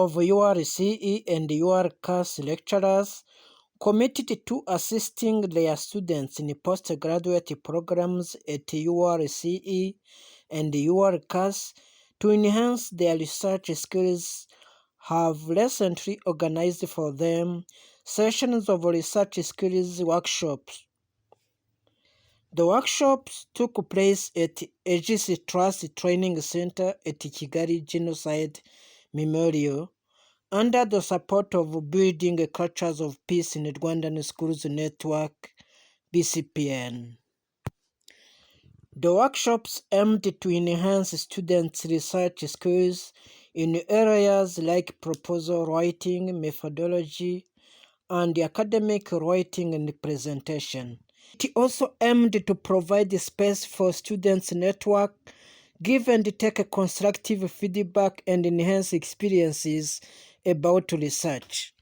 of URCE and URCAS lecturers committed to assisting their students in postgraduate programs at URCE and URCAS to enhance their research skills have recently organized for them sessions of research skills workshops. The workshops took place at Aegis Trust Training Center at Kigali Genocide Memorial under the support of Building Cultures of Peace in Rwandan Schools Network, BCPN. The workshops aimed to enhance students' research skills in areas like proposal writing, methodology, and academic writing and presentation. It also aimed to provide space for students' network, give and take constructive feedback, and enhance experiences about research.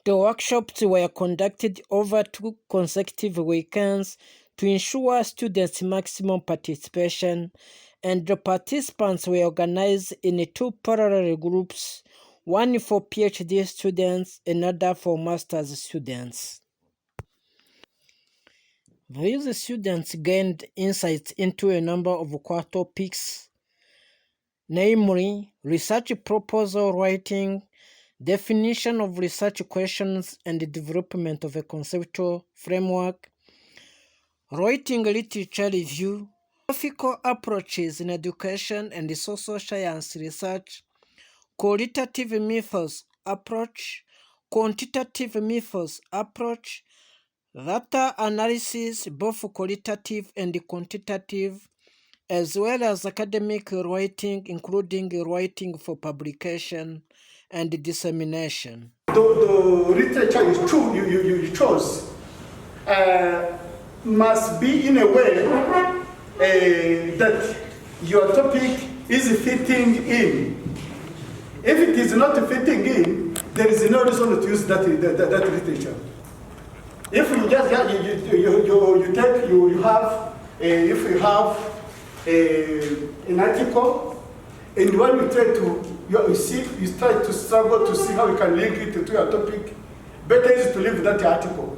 The workshops were conducted over 2 consecutive weekends to ensure students' maximum participation, and the participants were organized in 2 parallel groups, one for PhD students, another for master's students. These students gained insights into a number of core topics, namely research proposal writing, definition of research questions and development of a conceptual framework, writing literature review, philosophical approaches in education and social science research, qualitative methods approach, quantitative methods approach, data analysis, both qualitative and quantitative, as well as academic writing, including writing for publication and dissemination. The literature you chose must be in a way that your topic is fitting in. If it is not fitting in, there is no reason to use that literature. If you just if you have an article, and when you try to struggle to see how you can link it to your topic, better is to leave that article,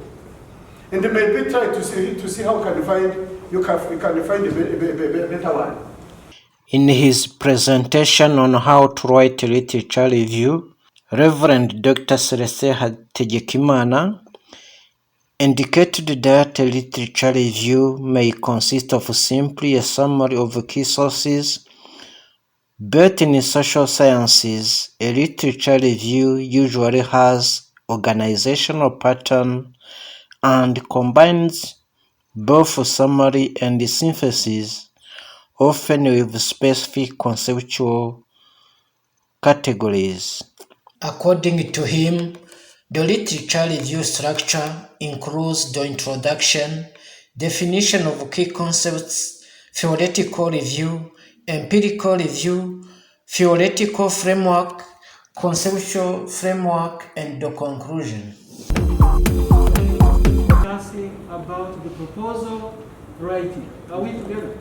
and maybe try to see how you can find a better one. In his presentation on how to write literature review, Reverend Dr. Celestin Hategekimana indicated that literature review may consist of simply a summary of key sources, but in social sciences, a literature review usually has organizational pattern and combines both summary and synthesis, often with specific conceptual categories. According to him, the literature review structure includes the introduction, definition of key concepts, theoretical review, empirical review, theoretical framework, conceptual framework, and the conclusion. Discussing about the proposal writing. Are we together?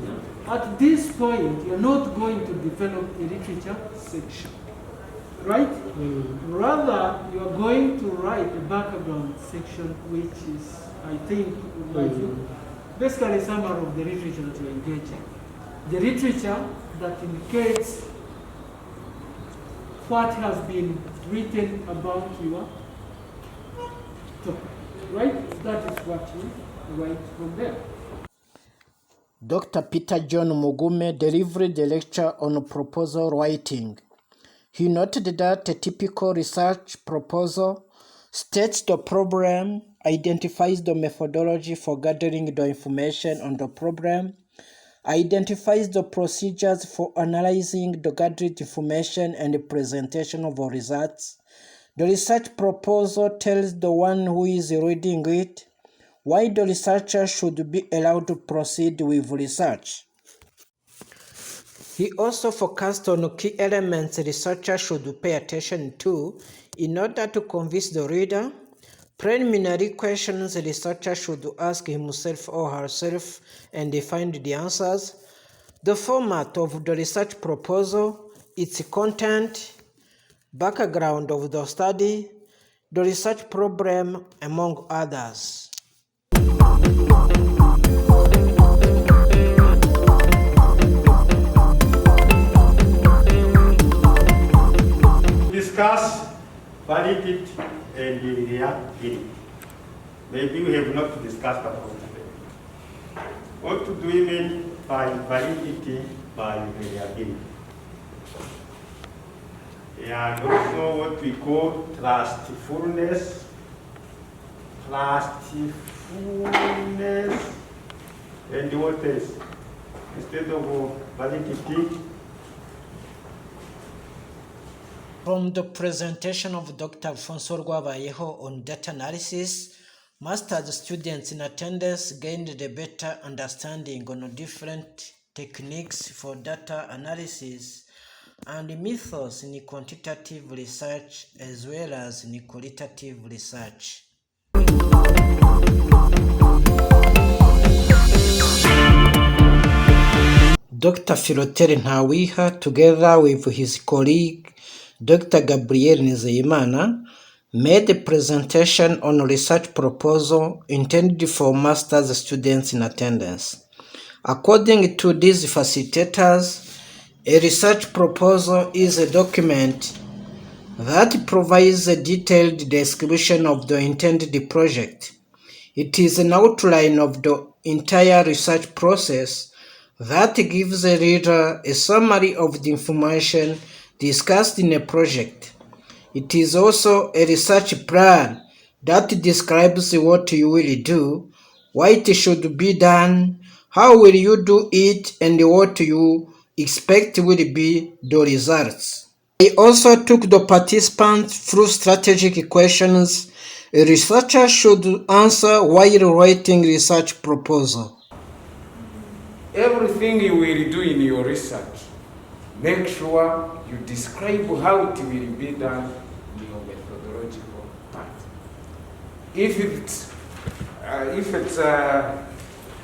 Yeah. At this point, you're not going to develop a literature section, right? Rather, you are going to write a background section, which is, I think, basically a summary of the literature that you're engaging. The literature that indicates what has been written about your topic, right? That is what you write from there. Dr. Peter John Mugume delivered a lecture on proposal writing. He noted that a typical research proposal states the problem, identifies the methodology for gathering the information on the problem, identifies the procedures for analyzing the gathered information and the presentation of the results. The research proposal tells the one who is reading it why the researcher should be allowed to proceed with research. He also focused on key elements researchers should pay attention to in order to convince the reader, preliminary questions the researcher should ask himself or herself and find the answers, the format of the research proposal, its content, background of the study, the research problem, among others. Discuss validity and reliability. Maybe we have not discussed about today. What do we mean by validity, by reliability? And also what we call trustfulness, and what else? Instead of validity. From the presentation of Dr. Alfonso Rwabayeho on data analysis, master's students in attendance gained a better understanding on different techniques for data analysis and methods in quantitative research as well as in qualitative research. Dr. Philoteri Ntawiha, together with his colleague Dr. Gabriel Nizeyimana, made a presentation on a research proposal intended for master's students in attendance. According to these facilitators, a research proposal is a document that provides a detailed description of the intended project. It is an outline of the entire research process that gives a reader a summary of the information discussed in a project. It is also a research plan that describes what you will do, why it should be done, how will you do it, and what you expect will be the results. I also took the participants through strategic questions a researcher should answer while writing research proposal. Everything you will do in your research, make sure you describe how it will be done in your methodological part. If it's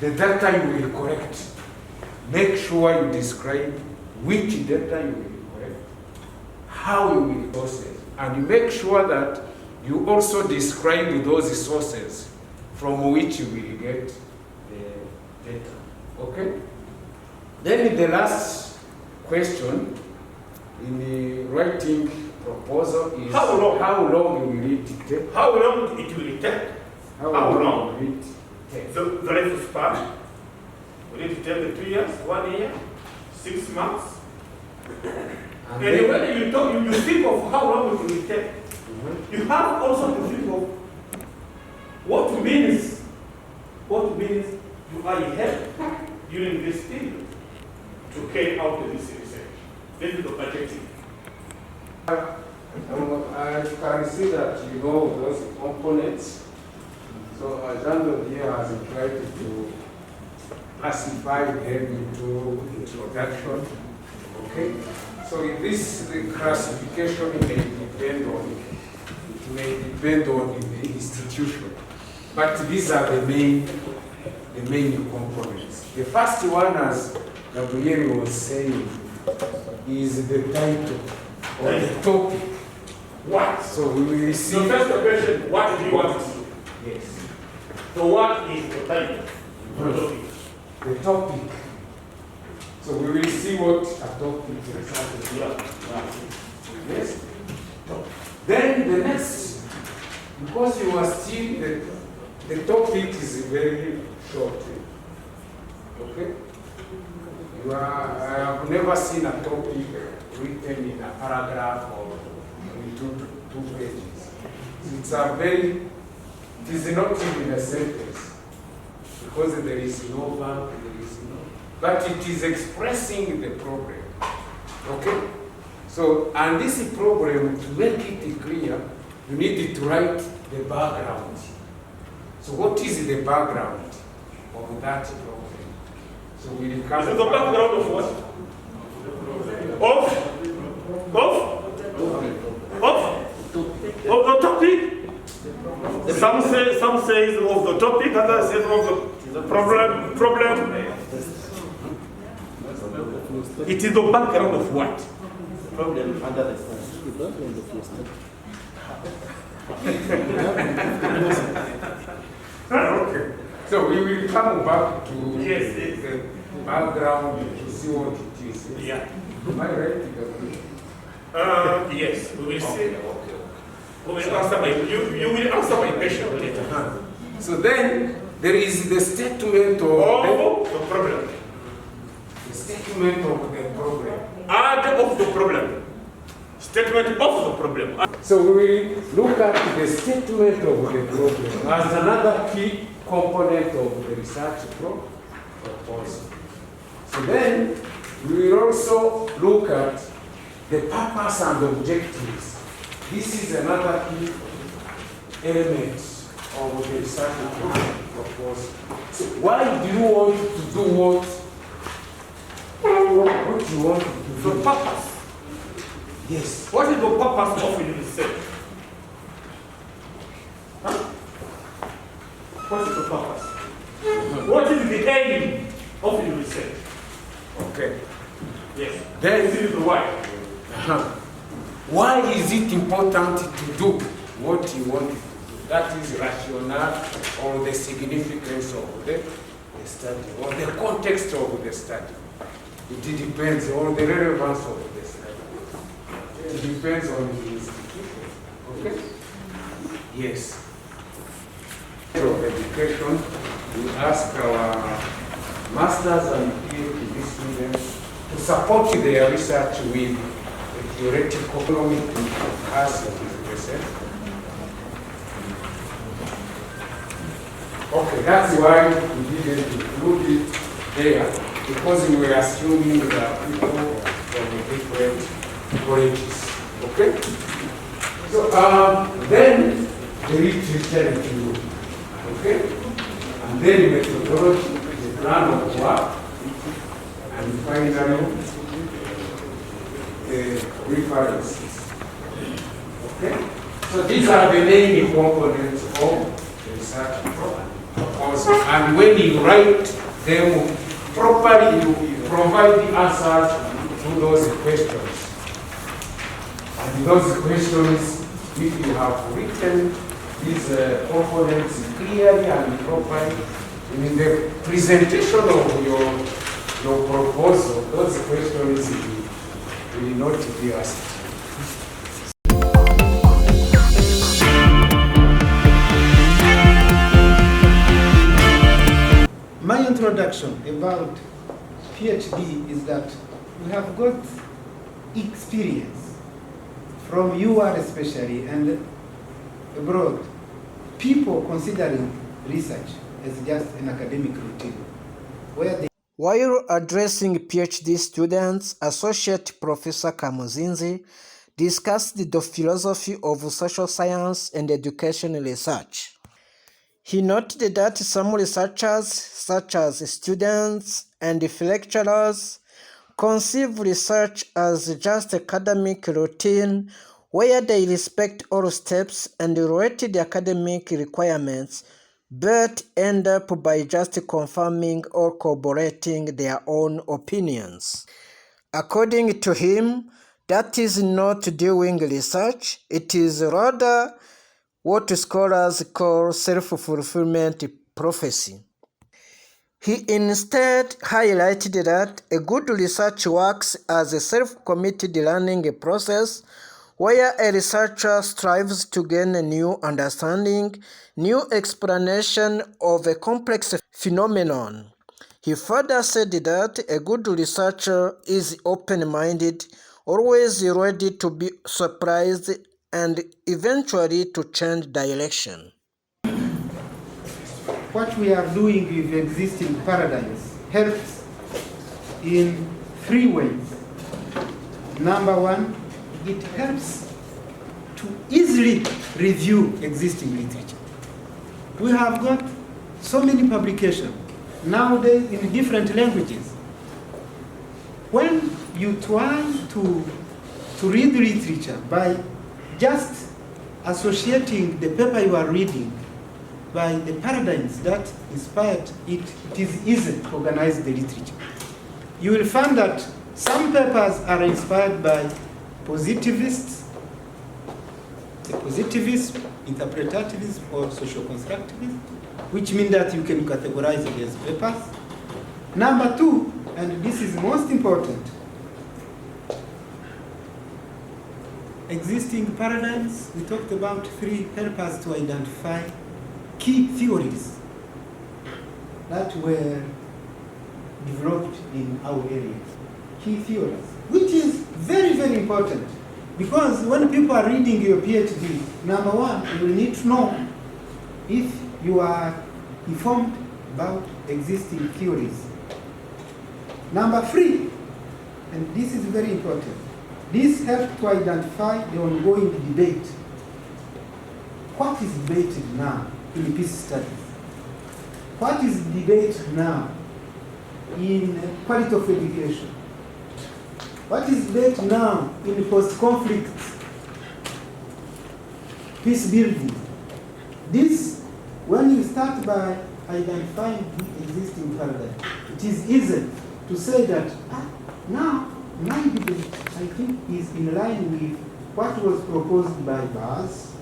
the data you will correct, make sure you describe which data you will correct, how you will process, and you make sure that you also describe those sources from which you will get the data. Okay? Then the last question in the writing proposal is How long will it take? How long it will take? How long will it take? The lifespan? Will it take 2 years, 1 year, 6 months? And when you think of how long it will take, you have also to think of what means you are helped during this period to carry out this research. This is the budgeting. I can see that you know those components. So Jean here has tried to classify them into introduction. Okay. So this classification may depend on the institution, but these are the main components. The first one, as Gabriel was saying, is the title or the topic. What? So we will see. The first question, what do you want to do? Yes. So what is the title? The topic. So we will see what a topic is. Yes. Then the next, because you are still the topic is very short. Okay. I have never seen a topic written in a paragraph or in two pages. It is not even a sentence because there is no verb, but it is expressing the problem. Okay? So, and this problem, to make it clear, you need to write the background. So what is the background of that problem? So we will come. Is it the background of what? Of the topic? Some say of the topic, others say of the problem. It is the background of what? problem under the sun. Okay. So we will come back to Yes, the background to see what it is. Yeah. Am I right? Yes, we will see. We will answer my, you will answer my question later. So then there is the statement of The problem. the statement of the problem. Add of the problem. Statement of the problem. So we will look at the statement of the problem as another key component of the research proposal. So then we will also look at the purpose and objectives. This is another key element of the research proposal. So why do you want to do what? What do you want to do? The purpose. Yes. What is the purpose of your research? Huh? What is the purpose? What is the aim of your research? Okay. Yes. Then This is the why. Why is it important to do what you want to do? That is rationale or the significance of the study or the context of the study. It depends on the relevance of the study. It depends on the institution. Okay? Yes. Of education, we ask our masters and PhD students to support their research with a theoretical economic as it is present. Okay, that's why we didn't include it there, because we were assuming that people from different colleges. Okay? So then the literature review. Okay? And then methodology, the plan of work, and finally the references. Okay? So these are the main components of the research proposal. And when you write them properly, you provide the answers to those questions. And those questions, if you have written these components clearly and properly, in the presentation of your proposal, those questions will not be asked. My introduction about PhD is that we have got experience from UR especially and abroad, people considering research as just an academic routine, where they While addressing PhD students, Associate Professor Kamuzinzi discussed the philosophy of social science and education research. He noted that some researchers, such as students and lecturers, conceive research as just academic routine where they respect all steps and relate the academic requirements, but end up by just confirming or corroborating their own opinions. According to him, that is not doing research, it is rather what scholars call self-fulfillment prophecy. He instead highlighted that a good research works as a self-committed learning process where a researcher strives to gain a new understanding, new explanation of a complex phenomenon. He further said that a good researcher is open-minded, always ready to be surprised and eventually to change direction. what we are doing with existing paradigms helps in 3 ways. Number one, it helps to easily review existing literature. We have got so many publications nowadays in different languages. When you try to read literature by just associating the paper you are reading by the paradigms that inspired it, it is easy to organize the literature. You will find that some papers are inspired by positivists, interpretativism, or social constructivism, which means that you can categorize it as papers. Number two, and this is most important, existing paradigms. We talked about three helpers to identify key theories that were developed in our area. Key theories, which is very, very important, because when people are reading your PhD, number one, you will need to know if you are informed about existing theories. Number three, and this is very important, this helps to identify the ongoing debate. What is debated now in peace studies? What is debated now in quality of education? What is debated now in post-conflict peace building? This, when you start by identifying the existing paradigm, it is easy to say that now my debate, I think, is in line with what was proposed by Baz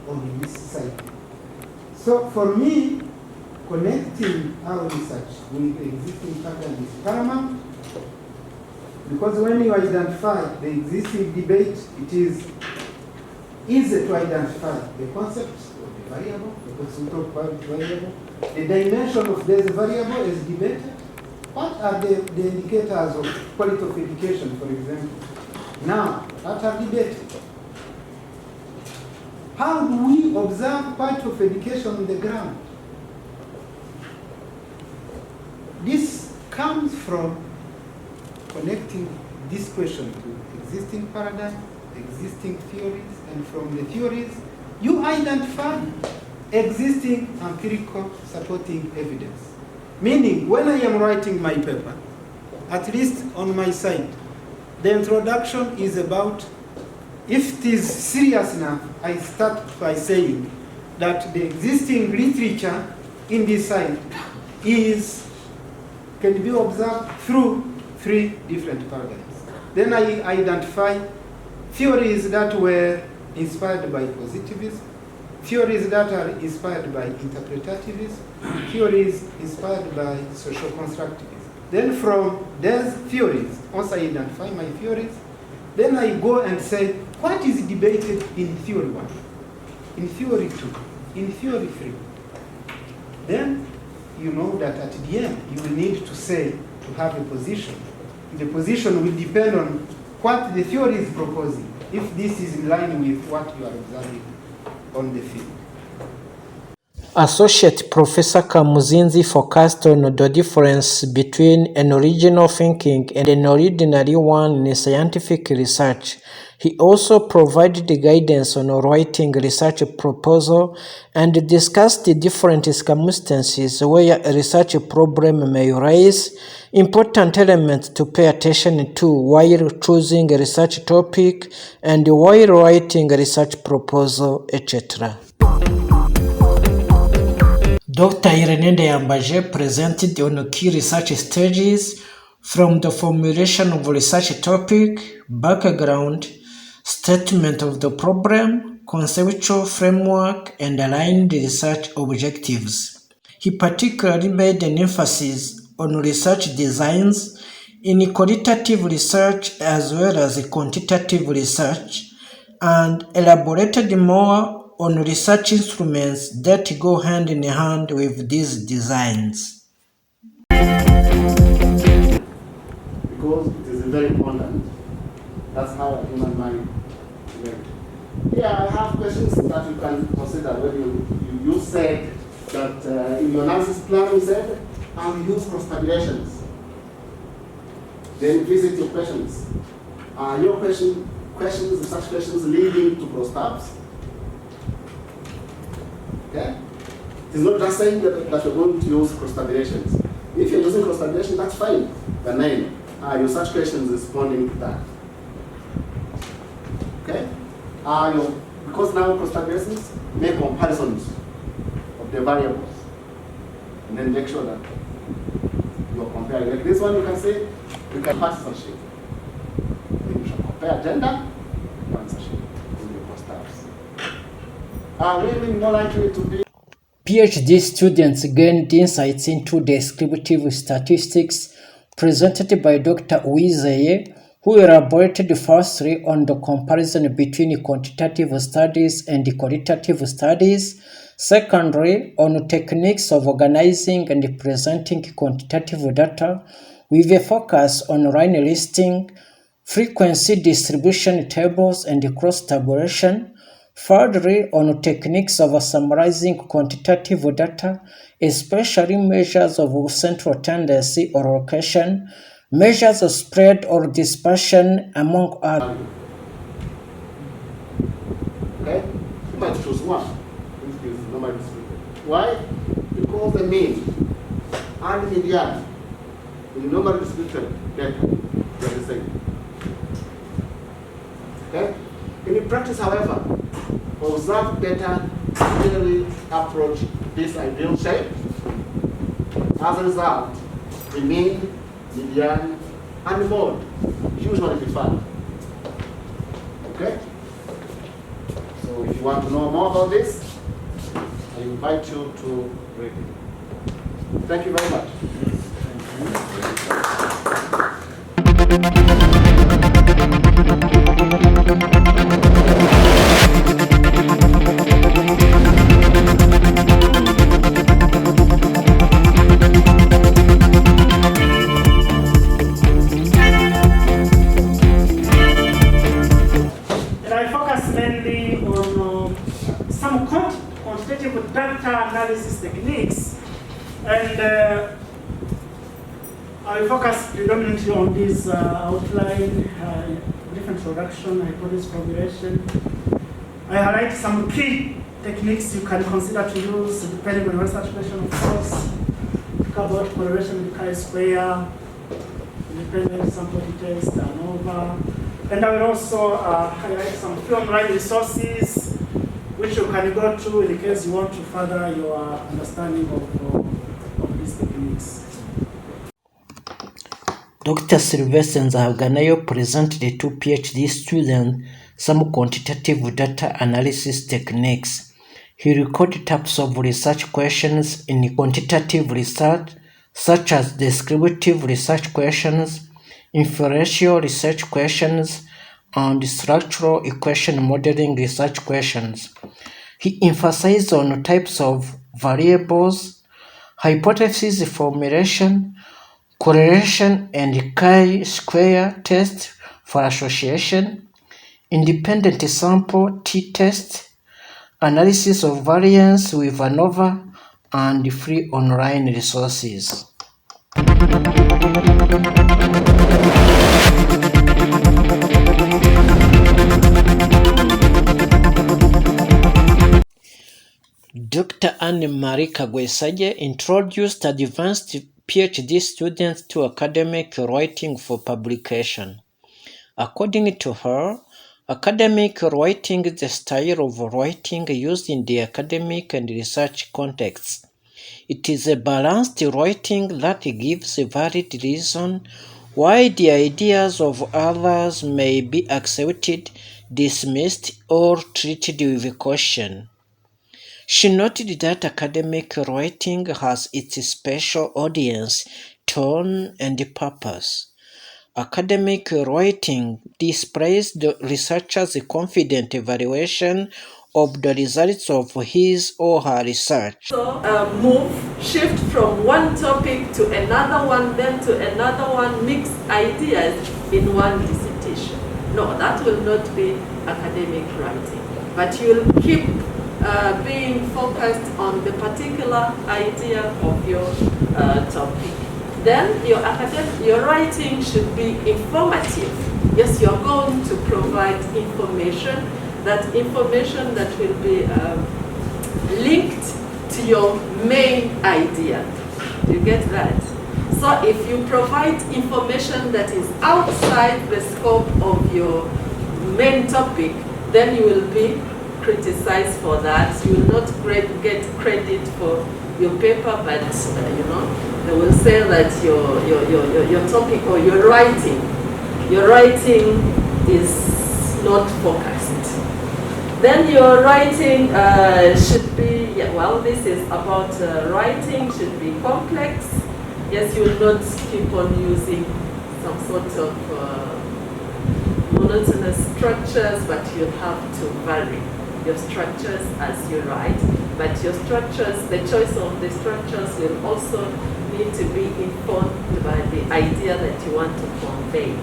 on this site. So for me, connecting our research with the existing pattern is paramount, because when you identify the existing debate, it is easy to identify the concept of the variable, because we talk about variable, the dimension of this variable is debated. What are the indicators of quality of education, for example, now that are debated? How do we observe quality of education on the ground? This comes from connecting this question to existing paradigm, existing theories, and from the theories, you identify existing empirical supporting evidence. Meaning, when I am writing my paper, at least on my side, the introduction is about, if it is serious enough, I start by saying that the existing literature in this side can be observed through three different paradigms. Then I identify theories that were inspired by positivism, theories that are inspired by interpretativism, theories inspired by social constructivism. Then from those theories, once I identify my theories, then I go and say, what is debated in theory 1, in theory 2, in theory 3? Then you know that at the end, you will need to say, to have a position. The position will depend on what the theory is proposing, if this is in line with what you are observing on the field. Associate Professor Kamuzinzi focused on the difference between an original thinking and an ordinary one in scientific research. He also provided guidance on writing research proposal and discussed the different circumstances where a research problem may arise, important elements to pay attention to while choosing a research topic and while writing a research proposal, etc. Dr. NTIRANDEKURA presented on key research stages from the formulation of research topic, background, statement of the problem, conceptual framework, and aligned research objectives. He particularly made an emphasis on research designs in qualitative research as well as quantitative research, and elaborated more on research instruments that go hand in hand with these designs. Because it is very important. That's how a human mind works. Yeah, I have questions that you can consider when you said that in your analysis plan you said, I will use cross-tabulations. Then visit your questions. Your questions, such questions leading to cross-tabs. Okay? It's not just saying that you're going to use cross-tabulations. If you're using cross-tabulation, that's fine. The name, your search questions responding to that. Okay? Because now cross-tabulations make comparisons of the variables, and then make sure that you're comparing. Like this one, you can say, you can pass some shape. Then you shall compare. prepare agenda, sponsorship in the posters. Are women more likely to be? PhD students gained insights into descriptive statistics presented by Dr. Uwizeye, who elaborated firstly on the comparison between quantitative studies and qualitative studies, secondly on techniques of organizing and presenting quantitative data with a focus on line listing, frequency distribution tables, and cross-tabulation, thirdly on techniques of summarizing quantitative data, especially measures of central tendency or location, measures of spread or dispersion, among others. Okay? You might choose one. This is normally distributed. Why? Because the mean and median in normally distributed data are the same. Okay? In practice, however, observed data generally approach this ideal shape. As a result, the mean, median, and mode usually differ. Okay? So if you want to know more about this, I invite you to read it. Thank you very much. And I focus mainly on some quantitative data analysis techniques, and I focus predominantly on this outline, different introduction, hypothesis formulation. I highlight some key techniques you can consider to use depending on your research question, of course. Talk about correlation with chi-square, independent sample details, turnover. And I will also highlight some free online resources which you can go to in case you want to further your understanding of these techniques. Dr. Sylvester Nzahabwanayo presented to PhD students some quantitative data analysis techniques. He recorded types of research questions in quantitative research, such as descriptive research questions, inferential research questions, and structural equation modeling research questions. He emphasized on types of variables, hypothesis formulation, correlation and chi-square test for association, independent sample t-test, analysis of variance with ANOVA, and free online resources. Dr. Anne-Marie Kagwesage introduced advanced PhD students to academic writing for publication. According to her, academic writing is the style of writing used in the academic and research contexts. It is a balanced writing that gives a valid reason why the ideas of others may be accepted, dismissed, or treated with caution. She noted that academic writing has its special audience, tone, and purpose. Academic writing displays the researcher's confident evaluation of the results of his or her research. So shift from one topic to another one, then to another one, mix ideas in one dissertation. No, that will not be academic writing, but you'll keep being focused on the particular idea of your topic. Then your writing should be informative. Yes, you're going to provide information that will be linked to your main idea. You get that? So if you provide information that is outside the scope of your main topic, then you will be criticized for that. You will not get credit for your paper, but they will say that your topic or your writing is not focused. Then your writing should be, this is about writing, should be complex. Yes, you will not keep on using some sort of monotonous structures, but you have to vary your structures as you write. But your structures, the choice of the structures will also need to be informed by the idea that you want to convey.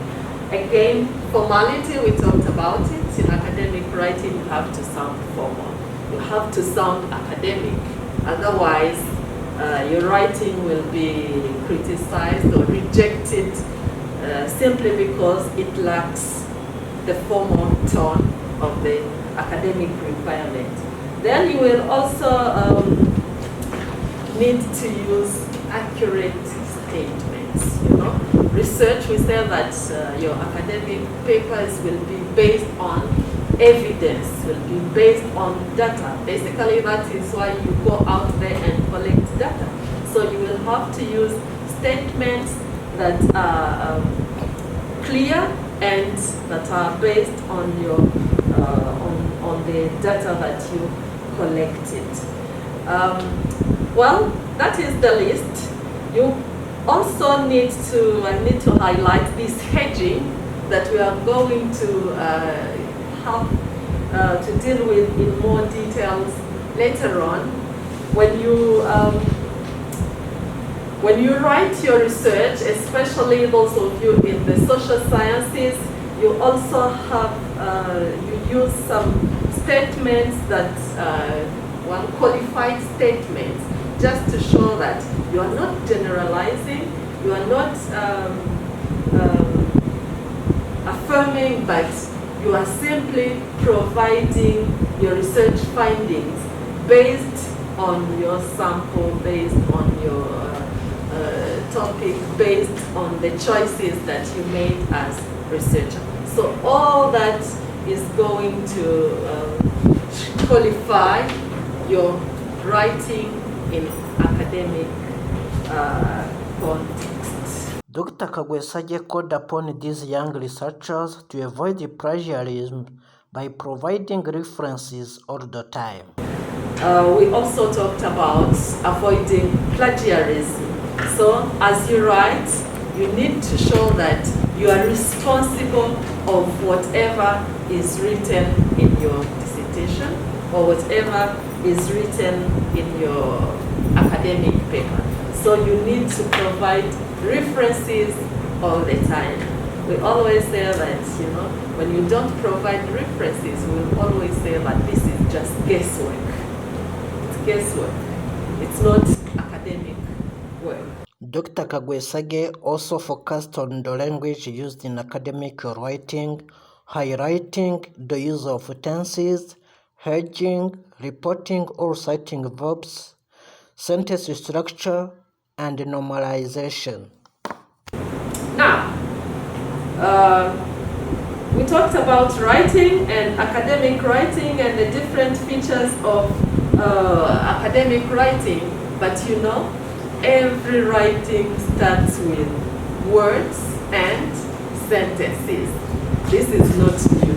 Again, formality, we talked about it. In academic writing, you have to sound formal. You have to sound academic. Otherwise, your writing will be criticized or rejected simply because it lacks the formal tone of the academic requirement. Then you will also need to use accurate statements. You know, research, we say that your academic papers will be based on evidence, will be based on data. Basically, that is why you go out there and collect data. So you will have to use statements that are clear and that are based on your on the data that you collected. That is the list. You also need to highlight this hedging that we are going to have to deal with in more details later on. When you write your research, especially those of you in the social sciences, you also have you use some statements that qualified statements, just to show that you are not generalizing, you are not affirming, but you are simply providing your research findings based on your sample, based on your topic, based on the choices that you made as researcher. So all that is going to qualify your writing in academic context. Dr. Kagwesaje called upon these young researchers to avoid plagiarism by providing references all the time. We also talked about avoiding plagiarism. So as you write, you need to show that you are responsible of whatever is written in your dissertation or whatever is written in your academic paper. So you need to provide references all the time. We always say that, when you don't provide references, we'll always say that this is just guesswork. It's guesswork. It's not academic work. Dr. Kagwesaje also focused on the language used in academic writing, highlighting the use of tenses, hedging, reporting or citing verbs, sentence structure, and normalization. Now, we talked about writing and academic writing and the different features of academic writing, but every writing starts with words and sentences. This is not new.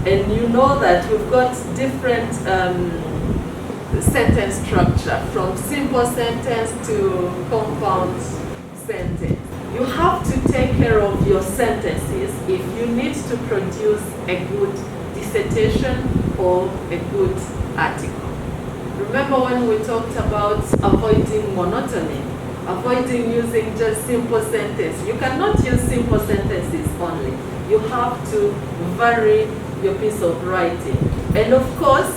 And you know that we've got different sentence structure, from simple sentence to compound sentence. You have to take care of your sentences if you need to produce a good dissertation or a good article. Remember when we talked about avoiding monotony, avoiding using just simple sentences. You cannot use simple sentences only. You have to vary your piece of writing. And of course,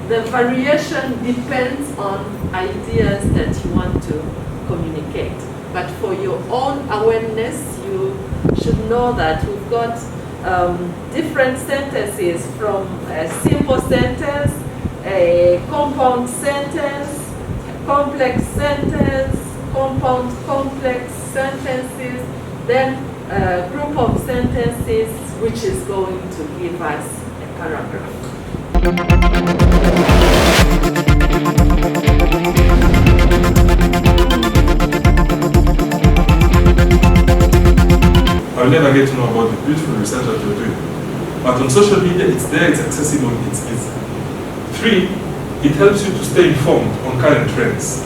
the variation depends on ideas that you want to communicate. But for your own awareness, you should know that we've got different sentences, from a simple sentence, a compound sentence, complex sentence, compound complex sentences, then a group of sentences which is going to give us a paragraph. I'll never get to know about the beautiful research that you're doing. But on social media, it's there, it's accessible, it's easy. 3, it helps you to stay informed on current trends.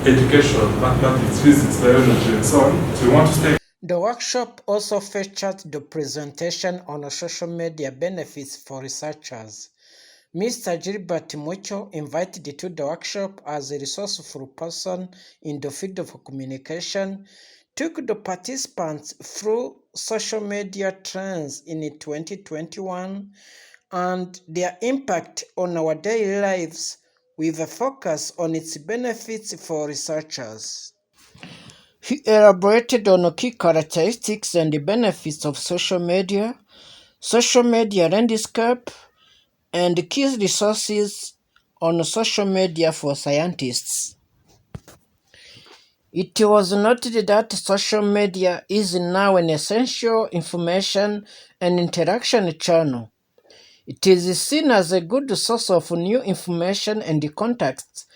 Education, mathematics, physics, biology, and so on. So you want to stay. The workshop also featured the presentation on social media benefits for researchers. Mr. Gilbert Mucho, invited to the workshop as a resourceful person in the field of communication, took the participants through social media trends in 2021 and their impact on our daily lives with a focus on its benefits for researchers. He elaborated on key characteristics and the benefits of social media landscape, and key resources on social media for scientists. It was noted that social media is now an essential information and interaction channel. It is seen as a good source of new information and contacts,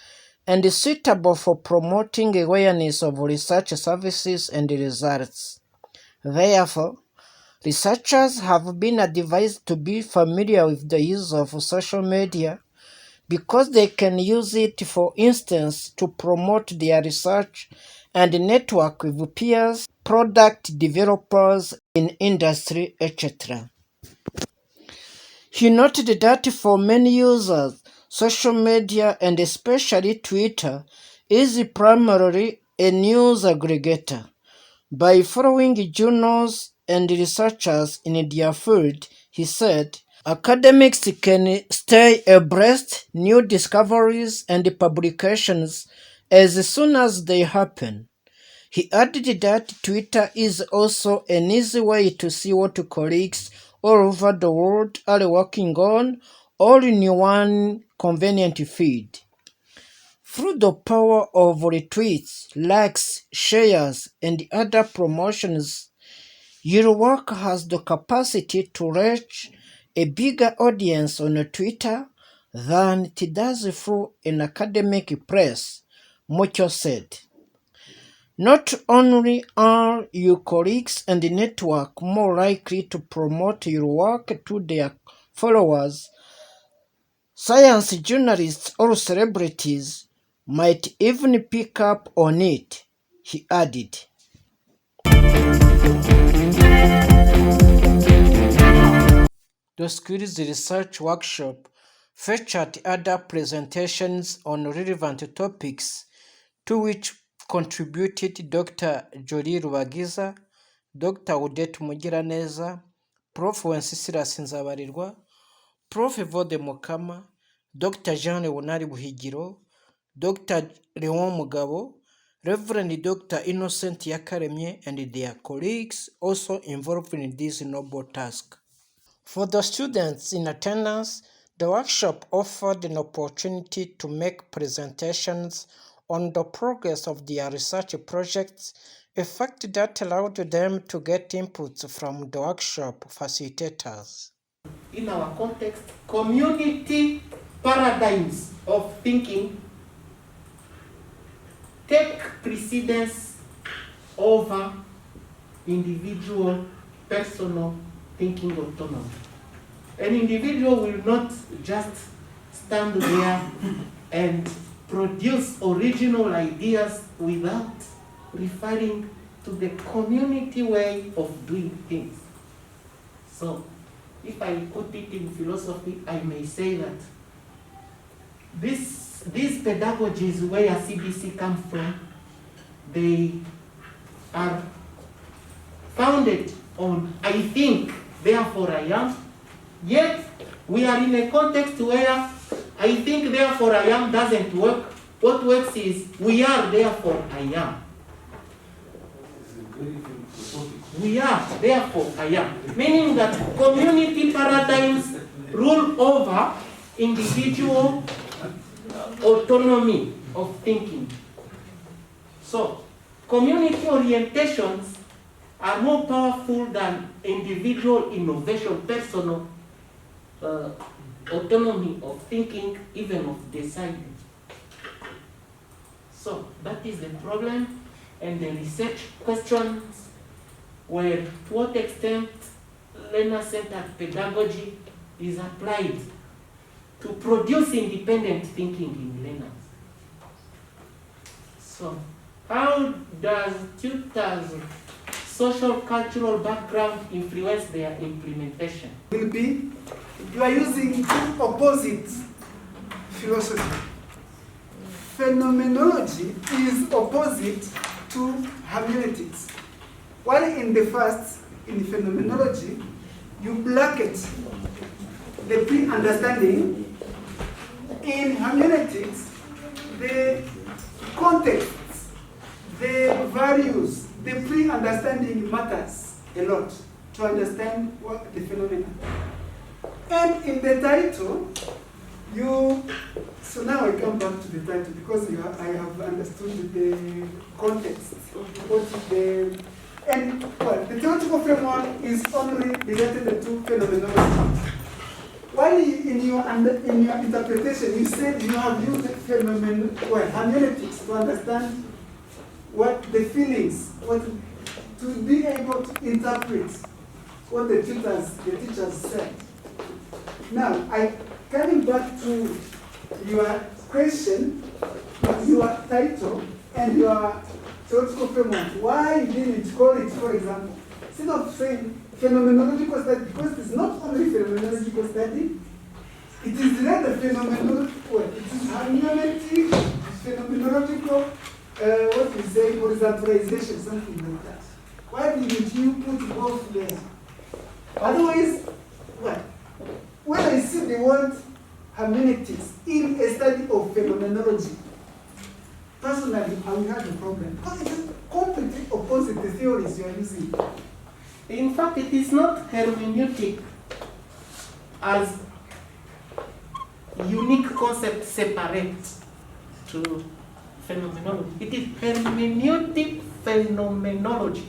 and is suitable for promoting awareness of research services and results. Therefore, researchers have been advised to be familiar with the use of social media because they can use it, for instance, to promote their research and network with peers, product developers in industry, etc. He noted that for many users, social media, and especially Twitter, is primarily a news aggregator. By following journals and researchers in their field, he said, academics can stay abreast new discoveries and publications as soon as they happen. He added that Twitter is also an easy way to see what colleagues all over the world are working on, all in one convenient feed. Through the power of retweets, likes, shares, and other promotions, your work has the capacity to reach a bigger audience on Twitter than it does through an academic press, Mucho said. Not only are your colleagues and the network more likely to promote your work to their followers, science journalists or celebrities might even pick up on it, he added. The Skills Research Workshop featured other presentations on relevant topics, to which contributed Dr. Jolie Rubagiza, Dr. Odette Mugiraneza, Prof. Wenceslas Nzabarirwa, Prof. Evode Mukama, Dr. Jean Leonard Buhigiro, Dr. Leon Mugabo, Reverend Dr. Innocent Yakaremye, and their colleagues also involved in this noble task. For the students in attendance, the workshop offered an opportunity to make presentations on the progress of their research projects, a fact that allowed them to get inputs from the workshop facilitators. In our context, community paradigms of thinking take precedence over individual, personal thinking autonomy. An individual will not just stand there and produce original ideas without referring to the community way of doing things. So, if I put it in philosophy, I may say that these pedagogies where CBC comes from, they are founded on I think, therefore I am. Yet, we are in a context where I think, therefore I am doesn't work. What works is we are, therefore I am. We are, therefore I am. Meaning that community paradigms rule over individual autonomy of thinking. So, community orientations are more powerful than individual innovation, personal autonomy of thinking, even of deciding. So that is the problem, and the research questions were to what extent learner-centered pedagogy is applied to produce independent thinking in learners. So, how does tutors' social cultural background influence their implementation? Will be, you are using two opposite philosophy. Phenomenology is opposite to hermeneutics. While in the first, in phenomenology, you bracket the pre-understanding. In hermeneutics, the context, the values, the pre-understanding matters a lot to understand what the phenomenon. And in the title, so now I come back to the title because I have understood the context. And well, the theoretical framework is only related to phenomenology. While in your interpretation, you said you have used hermeneutics to understand what the feelings, to be able to interpret what the teachers said. Now, coming back to your question, your title, and your theoretical framework, why didn't you call it, for example, instead of saying phenomenological study, because it's not only phenomenological study, it is rather phenomenological, it is hermeneutic, phenomenological, what we say, horizontalization, something like that. Why didn't you put both there? Otherwise, what? When I see the word hermeneutics in a study of phenomenology, personally, I will have a problem. Because it is completely opposite the theories you are using. In fact, it is not hermeneutic as unique concept separate to phenomenology. It is hermeneutic phenomenology.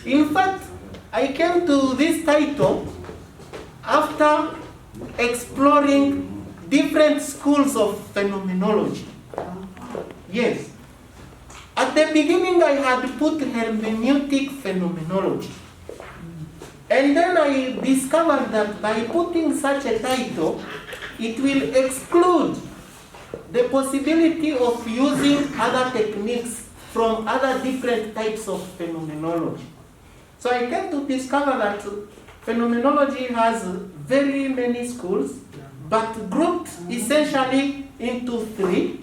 In fact, I came to this title after exploring different schools of phenomenology. Yes. At the beginning, I had put hermeneutic phenomenology. And then I discovered that by putting such a title, it will exclude the possibility of using other techniques from other different types of phenomenology. So I came to discover that phenomenology has very many schools, but grouped essentially into three.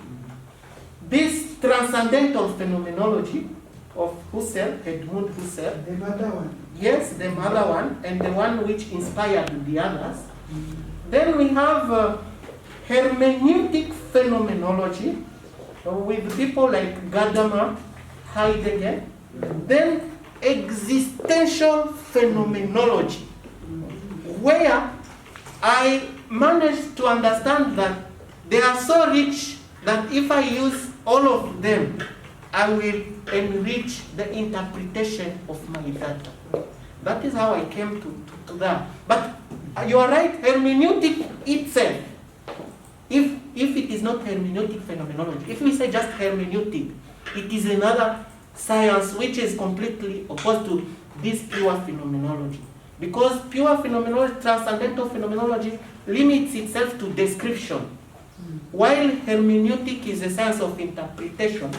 This transcendental phenomenology of Husserl, Edmund Husserl. The mother one. Yes, the mother one, and the one which inspired the others. Then we have hermeneutic phenomenology with people like Gadamer, Heidegger. Then existential phenomenology, where I managed to understand that they are so rich that if I use all of them, I will enrich the interpretation of my data. That is how I came to that. But you are right, hermeneutic itself, if it is not hermeneutic phenomenology, if we say just hermeneutic, it is another science which is completely opposed to this pure phenomenology. Because pure phenomenology, transcendental phenomenology, limits itself to description, while hermeneutic is a science of interpretation.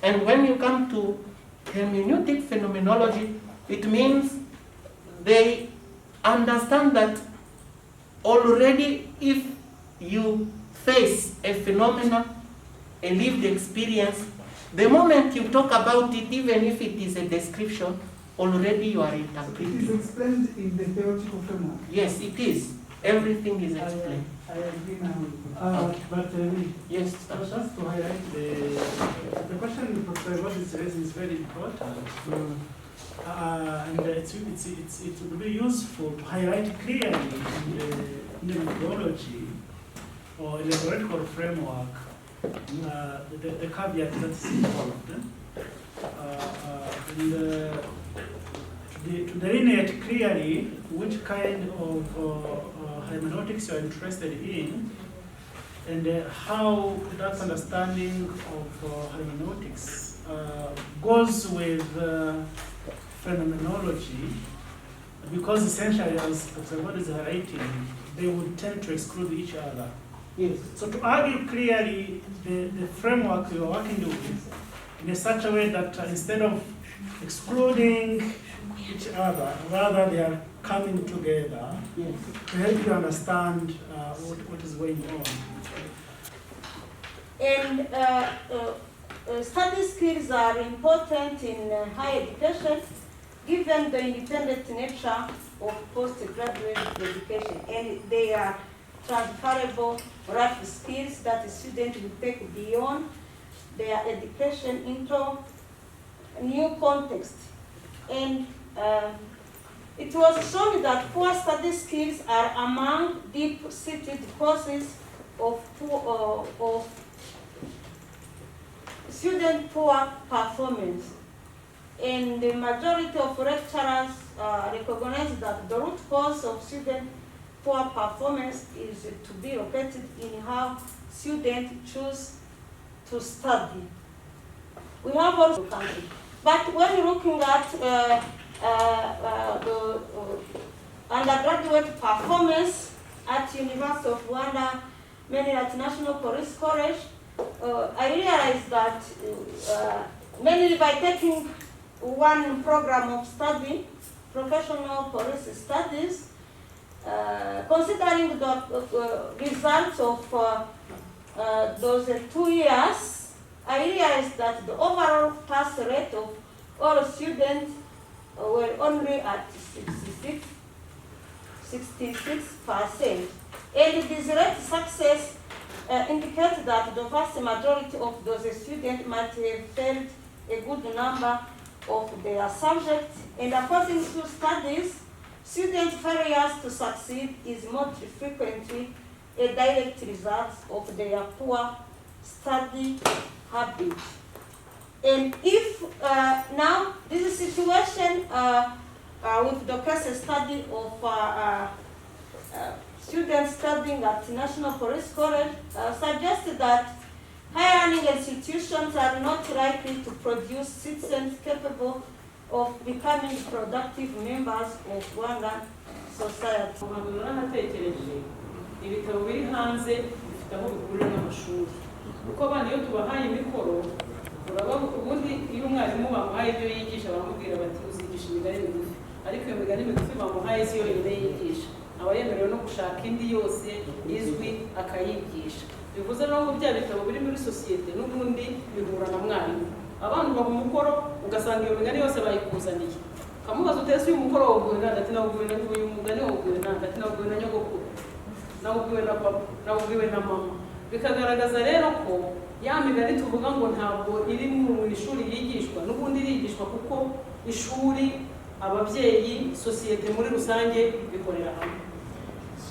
And when you come to hermeneutic phenomenology, it means they understand that already if you face a phenomena, a lived experience, the moment you talk about it, even if it is a description, already you are interpreting. It is explained in the theoretical framework. Yes, it is. Everything is explained. I agree now. But yes, just to highlight the question Professor Rod is raising is very important. And it will be useful to highlight clearly in the methodology or in the theoretical framework the caveat that is involved. To delineate clearly which kind of hermeneutics you are interested in, and how that understanding of hermeneutics goes with phenomenology, because essentially, as Dr. God is highlighting, they would tend to exclude each other. Yes. So to argue clearly the framework we are working with in such a way that instead of excluding each other, rather they are coming together Yes. to help you understand what is going on. And study skills are important in higher education, given the independent nature of postgraduate education, and they are transferable life skills that the student will take beyond their education into a new context. And it was shown that poor study skills are among deep-seated causes of student poor performance. And the majority of lecturers recognize that the root cause of student poor performance is to be located in how students choose to study. We have also country. But when looking at the undergraduate performance at University of Rwanda, mainly at National Police College, I realized that mainly by taking one program of study, professional police studies, considering the results of those 2 years, I realized that the overall pass rate of all students were only at 66%. And this rate success indicates that the vast majority of those students might have failed a good number of their subjects. And according to studies, student failures to succeed is most frequently a direct result of their poor study habit. And if now this situation with the case study of students studying at National Police College suggested that higher learning institutions are not likely to produce citizens capable of becoming productive members of Rwandan society. Ibitabo biri hanze bifite aho bihurira n'amashuri kuko abana iyo tubahaye imikoro ubundi iyo umwarimu bamuhaye ibyo yigisha baramubwira bati uzigisha imigani migufi ariko iyo migani migufi bamuhaye si yo yonyine yigisha aba yemerewe no gushaka indi yose izwi akayigisha bivuze rero ngo bya bitabo biri muri sosiyete n'ubundi bihura na mwarimu abantu baba umukoro ugasanga iyo migani yose bayikuzaniye kamubaza utese uyu mukoro wawubwiwe nande ati nawubwiwe na uyu mugani wawubwiwe nande ati nawubwiwe na nyogokuru nawubwiwe na papa nawubwiwe na mama bikagaragaza rero ko ya migani tuvuga ngo ntabwo iri mu ishuri yigishwa n'ubundi irigishwa kuko ishuri ababyeyi sosiyete muri rusange bikorera hamwe.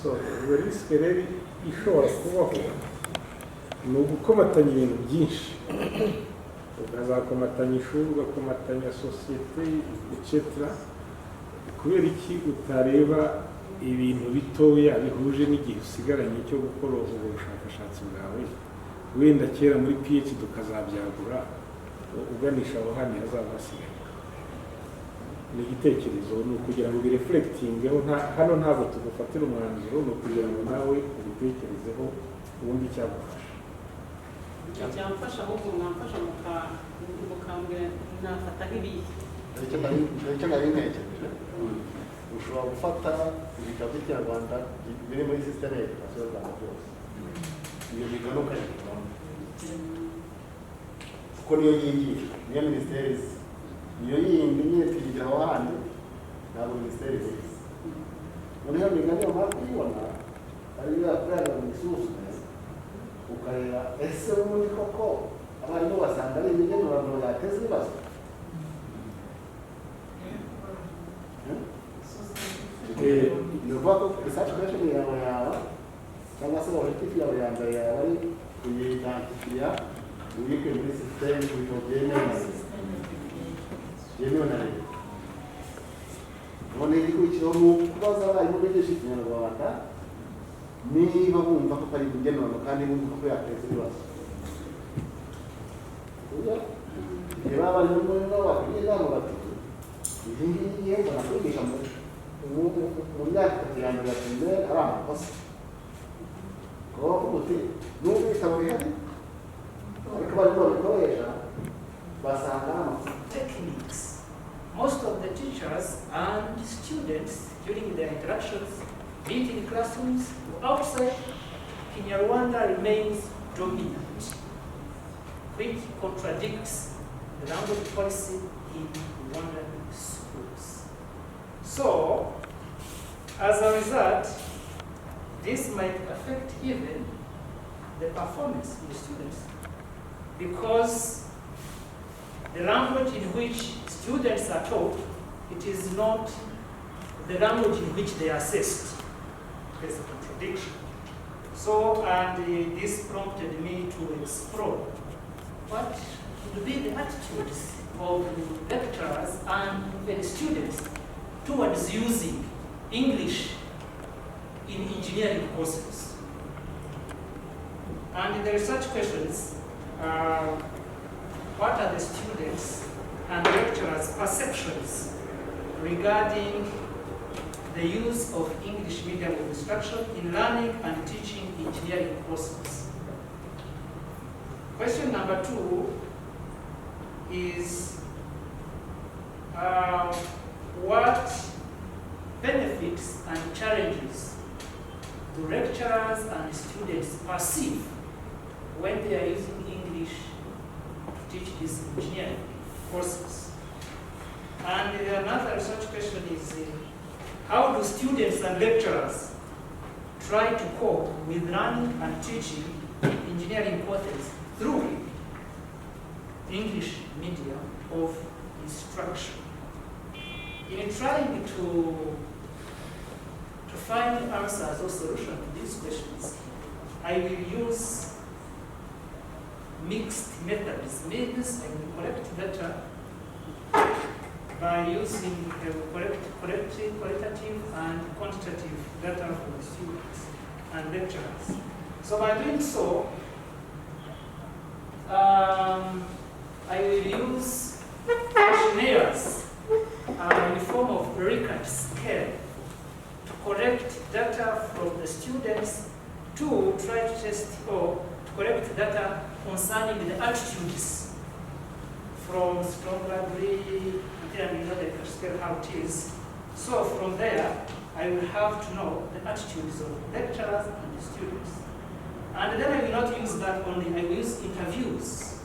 So risike rero ishobora kubaho ni ugukomatanya ibintu byinshi ukazakomatanya ishuri ugakomatanya sosiyete etc. kubera iki utareba ibintu bitoya bihuje n'igihe usigaranye cyo gukora ubwo bushakashatsi bwawe wenda kera muri PhD tukazabyagura uganisha aho hano hazaba hasigaye ni igitekerezo ni ukugira ngo bireflectingeho hano ntabwo tugufatira umwanzuro ni ukugira ngo nawe ubitekerezeho ubundi cyagufasha cyamfasha ahubwo mwamfasha mukambwira nafata nk'ibihe icyo nari ntekereje ushobora gufata ibitabo by'ikinyarwanda biri muri sisiteme ya edukasiyo y'u Rwanda byose iyo migani ukayikuramo kuko niyo yigisha niyo minisiteri izi niyo yindi niyo twigira aho handi ntabwo minisiteri izi noneho migani wamara kuyibona ariyo yakorera mu isuzume ukareba ese ubundi koko abarimu basanga ari imigenurano yateza ibibazo ni ukuvuga ko research question yawe cyangwa se objective yawe ya mbere yawe ari kuyidantifiya ubike muri system ibintu byemewe na leta none igikurikiraho ni ukubaza abarimu bigisha ikinyarwanda niba bumva ko ari imigenurano kandi bumva ko yateza ibibazo niba abarimu bakubwira inama bati iyi ngiyi mbona kwigisha muri mu myaka itatu ya mbere ya pirimeri ari amakosa kuba bavuga uti n'ubwo ibitabo bihari ariko barimo babikoresha basanga ari amakosa. Techniques. Most of the teachers and students during their interactions, be it in classrooms or outside, Kinyarwanda remains dominant, which contradicts the language policy in Rwandan schools. So, as a result, this might affect even the performance of the students, because the language in which students are taught, it is not the language in which they are assessed. There's a contradiction. So, and this prompted me to explore what would be the attitudes of lecturers and the students towards using English in engineering courses. And the research questions are, what are the students and lecturers' perceptions regarding the use of English medium of instruction in learning and teaching engineering courses? Question number 2 is, what benefits and challenges do lecturers and students perceive when they are using English to teach these engineering courses? And another research question is, how do students and lecturers try to cope with learning and teaching engineering courses through English medium of instruction? In trying to find answers or solutions to these questions, I will use mixed methods. Means I will collect data by using qualitative and quantitative data from the students and lecturers. So by doing so, I will use questionnaires in the form of Likert scale to collect data from the students to try to test or to collect data concerning the attitudes from strong library until you know the Likert scale how it is. So from there, I will have to know the attitudes of lecturers and the students. And then I will not use that only, I will use interviews